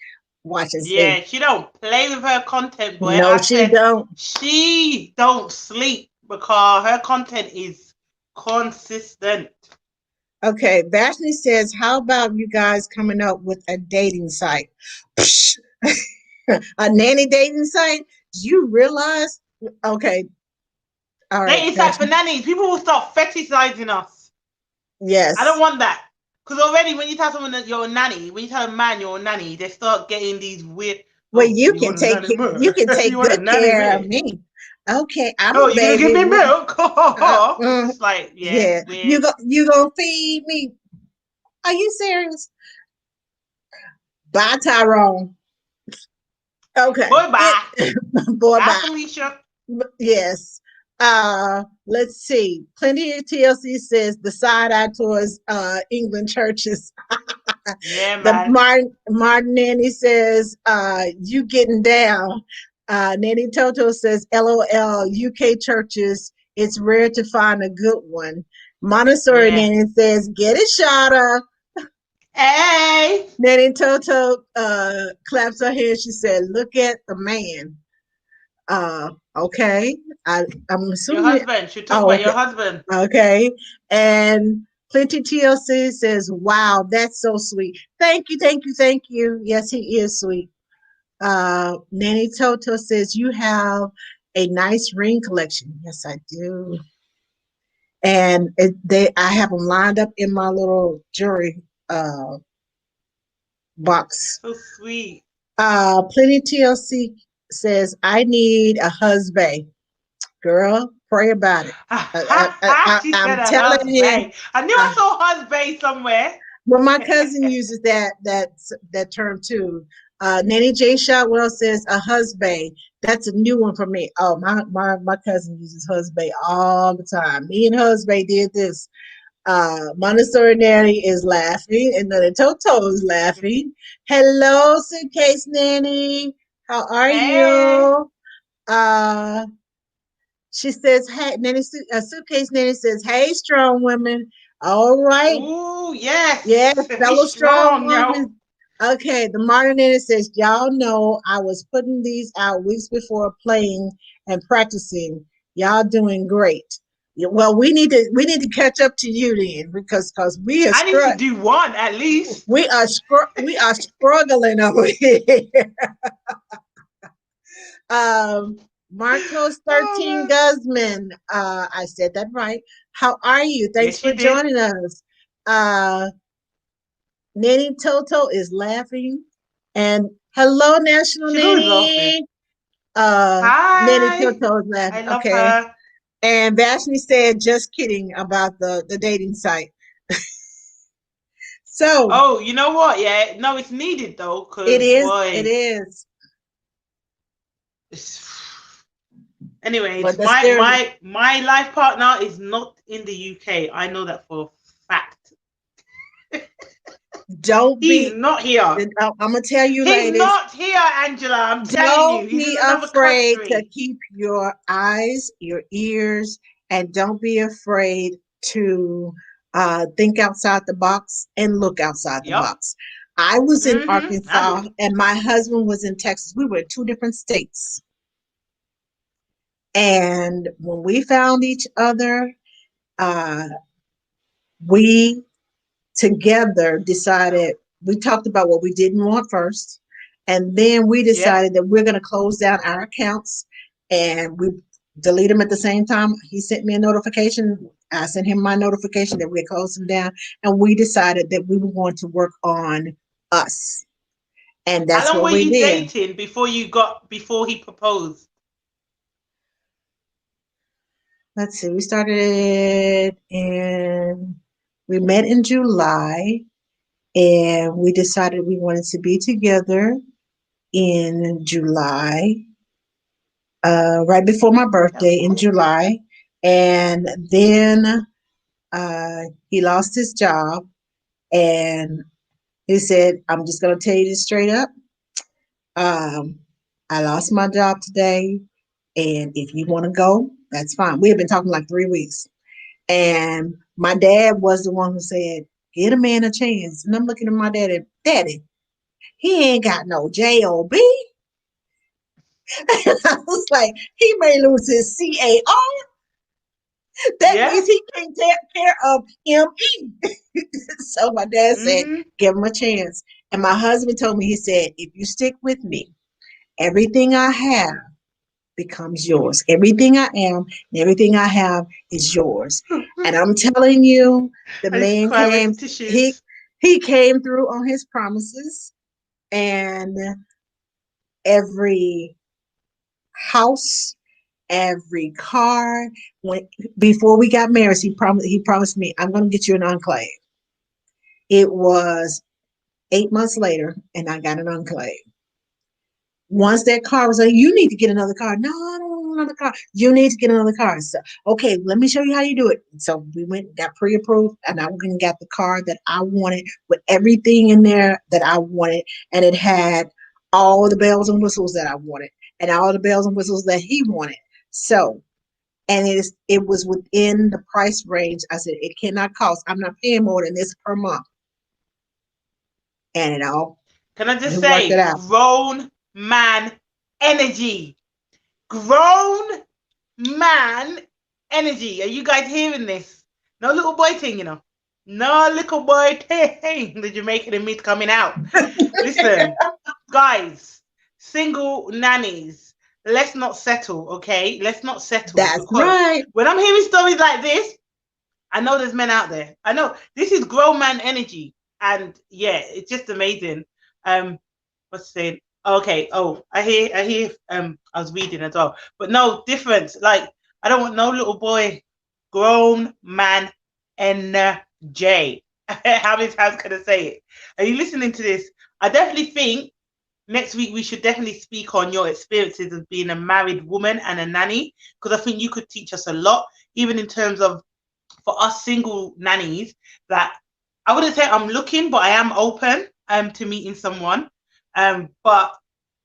Watch and see. Yeah, she don't play with her content, boy. No, I she said don't. she don't sleep because her content is consistent. Okay, Vashni says, "How about you guys coming up with a dating site?" Psh, a nanny dating site? Do you realize? Okay, all right, Dating site for Vashni. nannies. People will start fetishizing us. I don't Yes. want that. Because already when you tell someone that you're a nanny, when you tell a man you're a nanny, they start getting these weird, Well, oh, you want a nanny you me? can You take want a good nanny care of me? me. Okay, I'm Oh, a you're gonna give baby. me milk? It's Mm, just like, yeah, yeah, weird. you gonna feed me? Are you serious? Bye, Tyrone. Okay, Boy, bye. boy, Bye, bye. Felicia. Yes. Let's see. Plenty of TLC says the side eye towards England churches. Yeah, The man. Martin Nanny says, you getting down. Nanny Toto says, LOL, UK churches, it's rare to find a good one. Montessori Yeah. Nanny says, get it, Shada. Hey. Nanny Toto claps her hands. She said, look at the man. Okay. I'm Your assuming. husband. Should talk Oh, about your okay. husband. Okay. And Plenty TLC says, wow, that's so sweet. Thank you, thank you, thank you. Yes, he is sweet. Nanny Toto says, you have a nice ring collection. Yes, I do. And I have them lined up in my little jewelry box. So sweet. Plenty TLC says, I need a husband. Girl, pray about it. She said I'm a telling you, husband. I knew uh, I saw husband somewhere. well, my cousin uses that term too. Nanny J. Shotwell says a husband. That's a new one for me. Oh, my cousin uses husband all the time. Me and husband did this. Montessori Nanny is laughing, and then Toto is laughing. Hello, Suitcase Nanny. How are Hey. you? Uh, she says, "Hey, Suitcase Nanny says, hey, strong women. All right, Ooh, yes, yes. fellow He's strong strong, yo. women. Okay, the modern Nanny says, y'all know I was putting these out weeks before playing and practicing. Y'all doing great. Yeah, well, we need to catch up to you then because I need to do one at least. we are struggling over here. Marcos Oh 13 man. Guzman. I said that right. How are you? Thanks Yes, for you did. joining us. Uh, Nanny Toto is laughing. And hello, National She's always laughing. Nanny. Nanny Hi. Toto is laughing. I love Okay. her. And Vashni said, just kidding about the dating site. So Oh, you know what? Yeah, no, it's needed though, it because is, it boy, is. it's... anyway, But it's that's there. my life partner is not in the UK. I know that for a fact. Don't He's be. not here. I'm gonna tell you, He's ladies. not here, Angela. I'm telling you, Don't he's in be another afraid to country. keep your eyes, your ears, and don't be afraid to think outside the box and look outside the Yep. box. I was in I Arkansas would. and my husband was in Texas. We were in two different states. And when we found each other, uh, we together decided, we talked about what we didn't want first, and then we Yep. decided that we're going to close down our accounts and we delete them at the same time. He sent me a notification. I sent him my notification that we had closed them down, and we decided that we were going to work on us. And How that's long what were we you did. dating before he proposed? Let's see, we started in, we met in July, and we decided we wanted to be together in July, right before my That's birthday in quick. July. And then he lost his job, and he said, I'm just going to tell you this straight up. Um, I lost my job today, and if you want to go, that's fine. We have been talking like 3 weeks. And my dad was the one who said, get a man a chance. And I'm looking at my daddy, Daddy, he ain't got no job. I was like, he may lose his CAR. That Yeah. means he can't take care of ME. So my dad said, Mm-hmm. give him a chance. And my husband told me, he said, if you stick with me, everything I have becomes yours. Everything I am and everything I have is yours. And I'm telling you, the I used to man cry with came, the he tissues. he came through on his promises, and every house, every car. When before we got married, he promised me, I'm gonna get you an enclave. It was 8 months later, and I got an enclave. Once that car was like, you need to get another car. No, I don't want another car. You need to get another car. So, okay, let me show you how you do it. So we went, got pre-approved, and I went and got the car that I wanted with everything in there that I wanted. And it had all the bells and whistles that I wanted and all the bells and whistles that he wanted. So, and it was within the price range. I said, it cannot cost. I'm not paying more than this per month. And it all, Can I we just worked it say, out. grown man energy? Grown man energy. Are you guys hearing this? No little boy thing, you know. No little boy thing. The Jamaican in me coming out. Listen, guys, single nannies, let's not settle, okay? Let's not settle, That's because right. when I'm hearing stories like this, I know there's men out there. I know this is grown man energy, and yeah, it's just amazing. What's saying? Okay. Oh, I hear. I was reading as well, but no difference. Like, I don't want no little boy. Grown man energy. How many times can I say it? Are you listening to this? I definitely think next week we should definitely speak on your experiences as being a married woman and a nanny, because I think you could teach us a lot, even in terms of for us single nannies, that I wouldn't say I'm looking, but I am open to meeting someone. But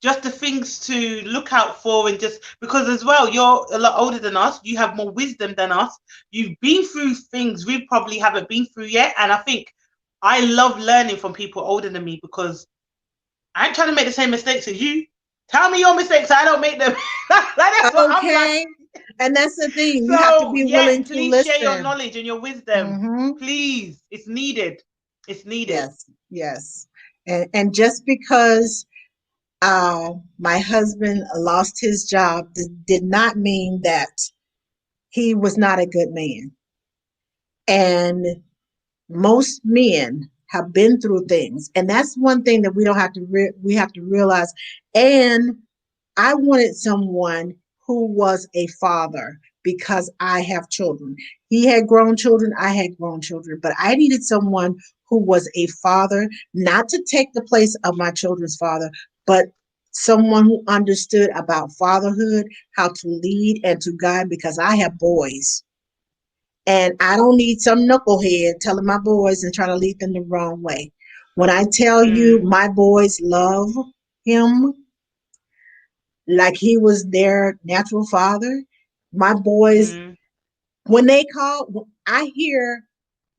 just the things to look out for, and just because as well, you're a lot older than us, you have more wisdom than us, you've been through things we probably haven't been through yet. And I think I love learning from people older than me, because I ain't trying to make the same mistakes as you. Tell me your mistakes so I don't make them. That's what I'm like. Okay. And that's the thing. You have to So be yeah, willing to please share your listen. knowledge and your wisdom. Hmm. Please. It's needed. It's needed. Yes, yes. And just because my husband lost his job did not mean that he was not a good man. And most men have been through things, and that's one thing that we don't have to we have to realize. And I wanted someone who was a father because I have children. He had grown children, I had grown children, but I needed someone who was a father, not to take the place of my children's father, but someone who understood about fatherhood, how to lead and to guide, because I have boys. And I don't need some knucklehead telling my boys and trying to lead them the wrong way. When I tell you Mm, my boys love him like he was their natural father, my boys, mm, when they call, I hear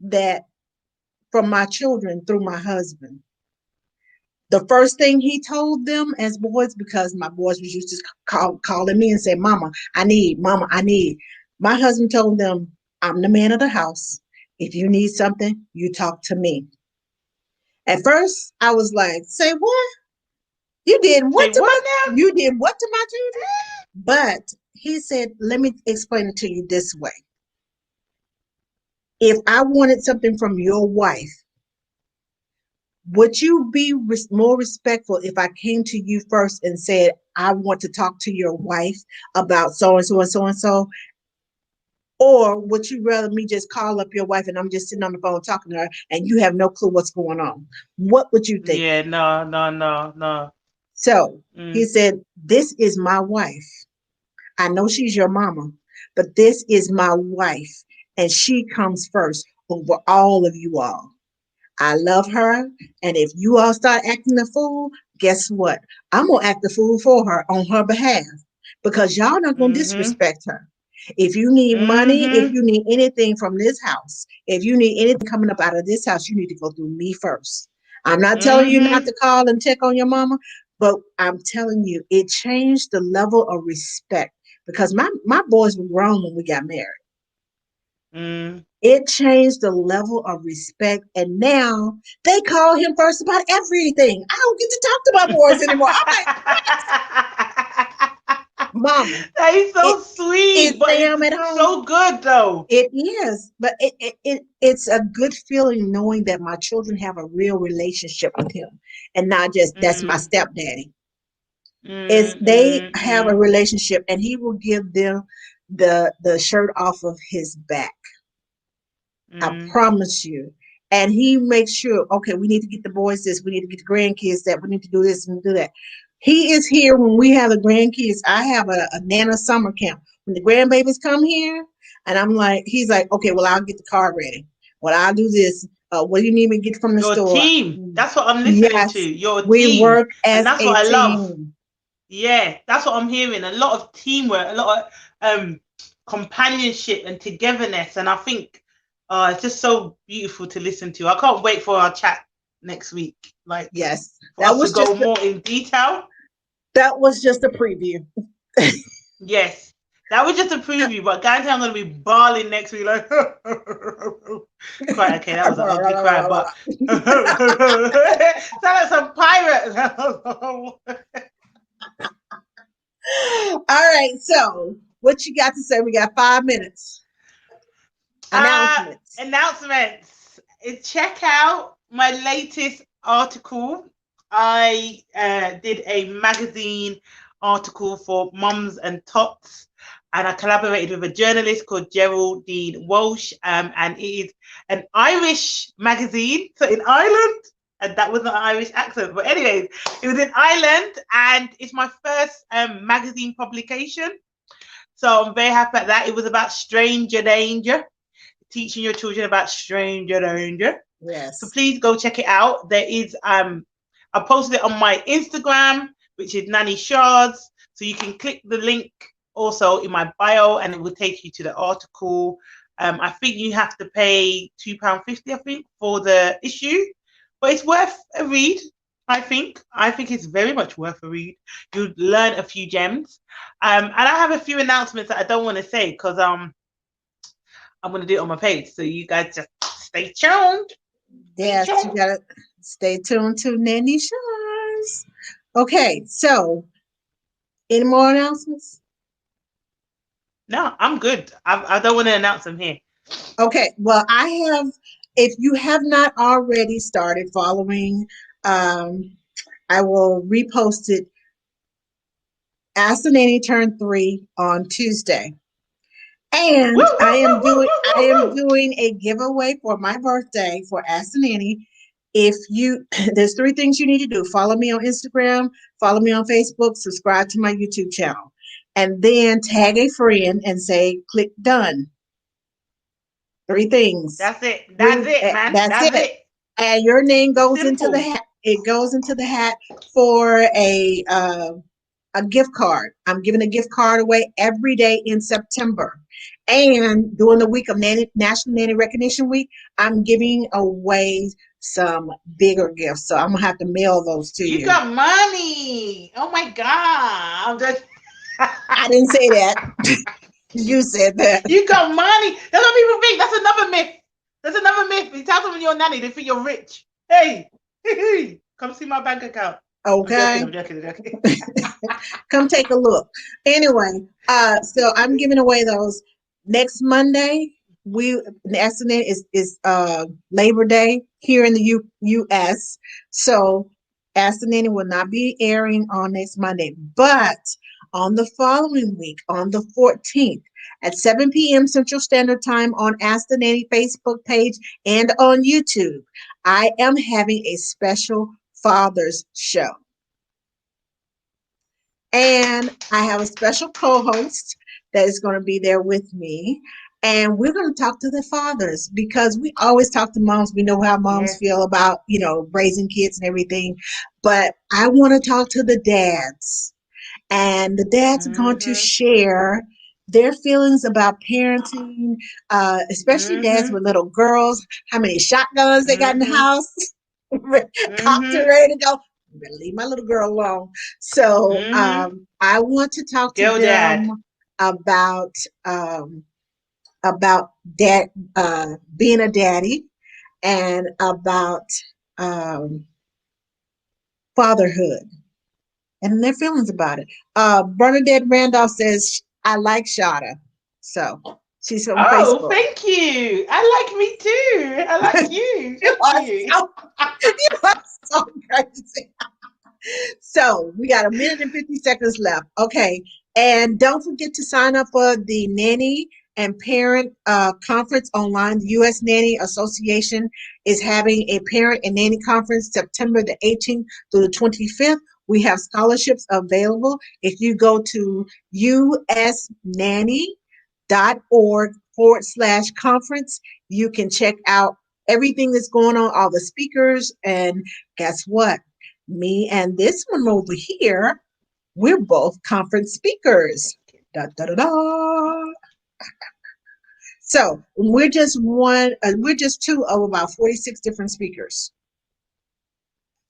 that from my children through my husband. The first thing he told them as boys, because my boys was used to calling me and say, Mama, I need. My husband told them, I'm the man of the house. If you need something, you talk to me. At first, I was like, say what? You did say what to what my now? you did what to my children? But he said, let me explain it to you this way. If I wanted something from your wife, would you be more respectful if I came to you first and said, I want to talk to your wife about so and so and so and so? Or would you rather me just call up your wife and I'm just sitting on the phone talking to her and you have no clue what's going on? What would you think? Yeah, no, no, no, no. So he Mm, said, this is my wife. I know she's your mama, but this is my wife, and she comes first over all of you all. I love her, and if you all start acting a fool, guess what? I'm gonna act a fool for her on her behalf because y'all not gonna mm-hmm. disrespect her. If you need money, if Mm-hmm. you need anything from this house, if you need anything coming up out of this house, you need to go through me first. I'm not telling you not Mm-hmm. to call and check on your mama, but I'm telling you, it changed the level of respect because my boys were grown when we got married. Mm. It changed the level of respect, and now they call him first about everything. I don't get to talk to my boys anymore. I'm like, Mama, That is it so is sweet, but Sam it's at home. so good though. It is, but it's a good feeling knowing that my children have a real relationship with him, and not just that's my Mm, stepdaddy. It's mm, they mm, have a mm, relationship, and he will give them the shirt off of his back. I mm. promise you. And he makes sure, okay, we need to get the boys this, we need to get the grandkids that, we need to do this and do that. He is here when we have the grandkids. I have a Nana summer camp. When the grandbabies come here, and I'm like, he's like, okay, well, I'll get the car ready. Well, I'll do this. What do you need me to get from the Your store? team. That's what I'm listening to. Yes, Your we team. work And as that's a what I love. team. Yeah, that's what I'm hearing. A lot of teamwork, a lot of companionship and togetherness. And I think it's just so beautiful to listen to. I can't wait for our chat next week. Like Yes, for us to go more in detail. that was just a preview. Yes. That was just a preview, but guys, I'm gonna be bawling next week. Like, cry. Okay, that was an ugly cry, but sound like some pirates. All right, so what you got to say? We got 5 minutes. Announcements. Announcements. Check out my latest article. I did a magazine article for Mums and Tots, and I collaborated with a journalist called Geraldine Walsh. And it is an Irish magazine, so in Ireland. And that was not an Irish accent. But anyways, it was in Ireland, and it's my first magazine publication. So I'm very happy at that. It was about stranger danger, teaching your children about stranger danger. So Yes. please go check it out. There is I posted it on my Instagram, which is Nanny Sharz. So you can click the link also in my bio, and it will take you to the article. I think you have to pay £2.50, I think, for the issue, but it's worth a read. I think it's very much worth a read. You'll learn a few gems. And I have a few announcements that I don't want to say because I'm going to do it on my page. So you guys just stay tuned. Stay Yes, you tuned. gotta stay tuned to Nanny Sharz. Okay, so any more announcements? No, I'm good. I don't want to announce them here. Okay, well, I have, if you have not already started following, um, I will repost it. Ask the Nanny turned 3 on Tuesday. Woo, And woo, woo, woo, woo, I am woo, woo. doing a giveaway for my birthday for Ask the Nanny. If you there's three things you need to do. Follow me on Instagram, follow me on Facebook, subscribe to my YouTube channel, and then tag a friend and say click done. Three things. That's it. That's it, man. That's That's it. it. And your name goes into the Simple. hat. It goes into the hat for a gift card. I'm giving a gift card away every day in September. And during the week of National Nanny Recognition Week, I'm giving away some bigger gifts. So I'm gonna have to mail those to You you. got money. Oh my God. I'm just I didn't say that. You said that. you got money. That's what people think. That's another myth. That's another myth. You tell someone you're a nanny, they think you're rich. Hey, come see my bank account. I'm joking. Okay. I'm joking. I'm joking. Come take a look. Anyway, so I'm giving away those next Monday. We the estimate is Labor Day here in the U.S. So Ask the Nanny will not be airing on next Monday, but on the following week, on the 14th at 7 p.m. Central Standard Time on Ask the Nanny Facebook page and on YouTube, I am having a special Father's Show. And I have a special co host that is going to be there with me. And we're going to talk to the fathers because we always talk to moms. We know how moms Yes. feel about, raising kids and everything. But I want to talk to the dads. And the dads are going to Mm-hmm. share their feelings about parenting, especially dads Mm-hmm. with little girls, how many shotguns they got in the Mm-hmm. house, cocked and Mm-hmm. ready to go. I'm gonna leave my little girl alone. So Mm-hmm. I want to talk to Girl dad. them about um, about dad being a daddy and about um, fatherhood and their feelings about it. Bernadette Randolph says, I like Shada. So she's on Oh, Facebook. thank you. I like me too. I like you. You Thank are you. so, you are so crazy. So we got a minute and 50 seconds left. Okay. And don't forget to sign up for the Nanny and Parent Conference online. The U.S. Nanny Association is having a Parent and Nanny Conference September the 18th through the 25th. We have scholarships available. If you go to usnanny.org/conference, you can check out everything that's going on, all the speakers. And guess what? Me and this one over here, we're both conference speakers. Da, da, da, da. So we're just two of about 46 different speakers.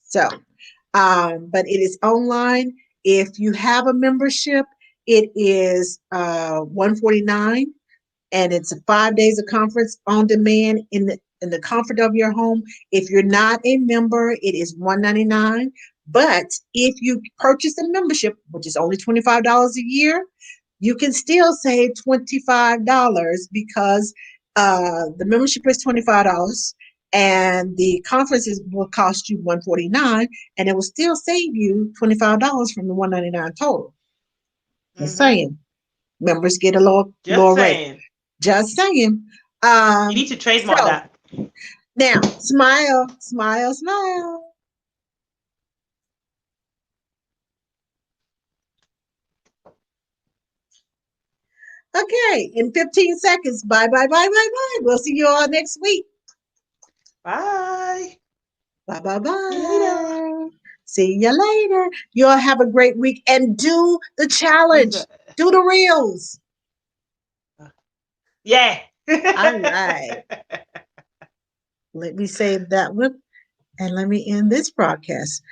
So, but it is online. If you have a membership, it is 149, and it's 5 days of conference on demand in the comfort of your home. If you're not a member, it is $199. But if you purchase a membership, which is only $25 a year, you can still save $25 because the membership is $25 and the conferences will cost you $149, and it will still save you $25 from the $199 total. Just Mm-hmm. saying. Members get a Just lower rate. saying. Just saying. You need to trademark So that. Now, smile, smile, smile. Okay, in 15 seconds. Bye, bye, bye, bye, bye. We'll see you all next week. Bye. Bye, bye, See you later. bye. See you later. You all have a great week and do the Who's challenge. that? Do the reels. Yeah. All right. Let me save that one and let me end this broadcast.